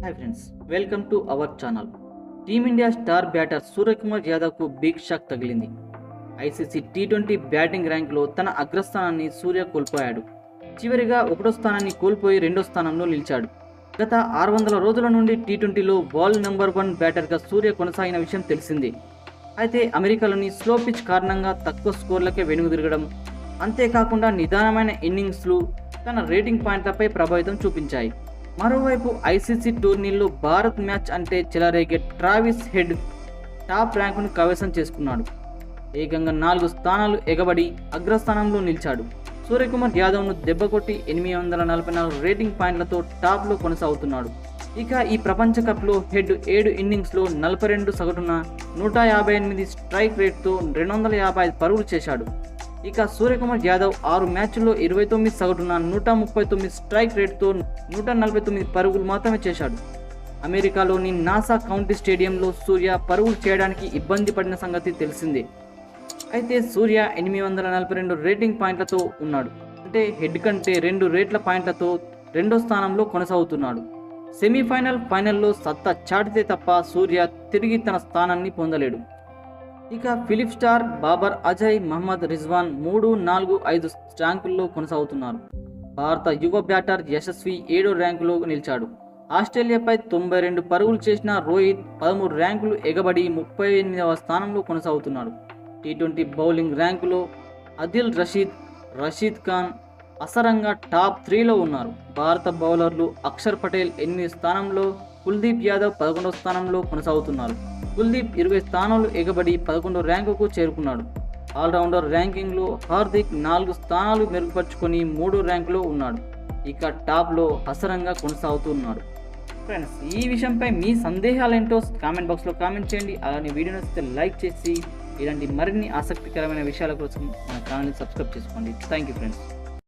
Hi friends, welcome to our channel. Team India star batter Suryakumar యాదవ్కు big shock తగిలింది. ICC టీ20 batting ర్యాంక్లో తన అగ్రస్థానాన్ని సూర్య కోల్పోయాడు. చివరిగా 1వ స్థానాన్ని కోల్పోయి 2వ స్థానంలో నిలిచాడు. గత 600 రోజుల నుండి టీ20లో వరల్డ్ నెంబర్ 1 బ్యాటర్గా సూర్య కొనసాగిన విషయం తెలిసిందే. అయితే అమెరికాలోని స్లో పిచ్ కారణంగా తక్కువ స్కోర్లకే వెనుదిరగడం, అంతేకాకుండా నిదానమైన ఇన్నింగ్స్లు తన రేటింగ్ పాయింట్లపై ప్రభావితం చూపించాయి. మరోవైపు ఐసీసీ టోర్నీల్లో భారత్ మ్యాచ్ అంటే చెలరేగే ట్రావిస్ హెడ్ టాప్ ర్యాంకును కైవసం చేసుకున్నాడు. ఏకంగా 4 స్థానాలు ఎగబడి అగ్రస్థానంలో నిలిచాడు. సూర్యకుమార్ యాదవ్ను దెబ్బకొట్టి 844 రేటింగ్ పాయింట్లతో టాప్లో కొనసాగుతున్నాడు. ఇక ఈ ప్రపంచ కప్లో హెడ్ 7 ఇన్నింగ్స్లో 42 సగటున 158 స్ట్రైక్ రేట్తో 255 పరుగులు చేశాడు. ఇక సూర్యకుమార్ యాదవ్ 6 మ్యాచ్ల్లో 29 సగటున 139 స్ట్రైక్ రేట్తో 149 పరుగులు మాత్రమే చేశాడు. అమెరికాలోని నాసా కౌంటీ స్టేడియంలో సూర్య పరుగులు చేయడానికి ఇబ్బంది పడిన సంగతి తెలిసిందే. అయితే సూర్య 842 రేటింగ్ పాయింట్లతో ఉన్నాడు. అంటే హెడ్ కంటే 2 రేట్ల పాయింట్లతో 2వ స్థానంలో కొనసాగుతున్నాడు. సెమీఫైనల్, ఫైనల్లో సత్తా చాటితే తప్ప సూర్య తిరిగి తన స్థానాన్ని పొందలేడు. ఇక ఫిలిప్ స్టార్, బాబర్ అజయ్, మహమ్మద్ రిజ్వాన్ 3, 4, 5 ర్యాంకుల్లో కొనసాగుతున్నారు. భారత యువ బ్యాటర్ యశస్వి 7వ ర్యాంకులో నిలిచాడు. ఆస్ట్రేలియాపై 92 పరుగులు చేసిన రోహిత్ 13 ర్యాంకులు ఎగబడి 38వ స్థానంలో కొనసాగుతున్నాడు. T20 bowling ర్యాంకులో Adil Rashid, Rashid Khan అసరంగా top 3లో ఉన్నారు. భారత బౌలర్లు అక్షర్ పటేల్ 8వ స్థానంలో, కుల్దీప్ యాదవ్ 11వ స్థానంలో కొనసాగుతున్నారు. కుల్దీప్ 20 స్థానాలు ఎగబడి 11వ ర్యాంకుకు చేరుకున్నాడు. ఆల్రౌండర్ ర్యాంకింగ్లో హార్దిక్ 4 స్థానాలు మెరుగుపరుచుకొని 3వ ర్యాంకులో ఉన్నాడు. ఇక టాప్లో అసరంగా కొనసాగుతున్నాడు. ఫ్రెండ్స్, ఈ విషయంపై మీ సందేహాలేంటో కామెంట్ బాక్స్లో కామెంట్ చేయండి. అలానే వీడియో నచ్చితే లైక్ చేసి ఇలాంటి మరిన్ని ఆసక్తికరమైన విషయాల కోసం మన ఛానల్ని సబ్స్క్రైబ్ చేసుకోండి. Thank you friends.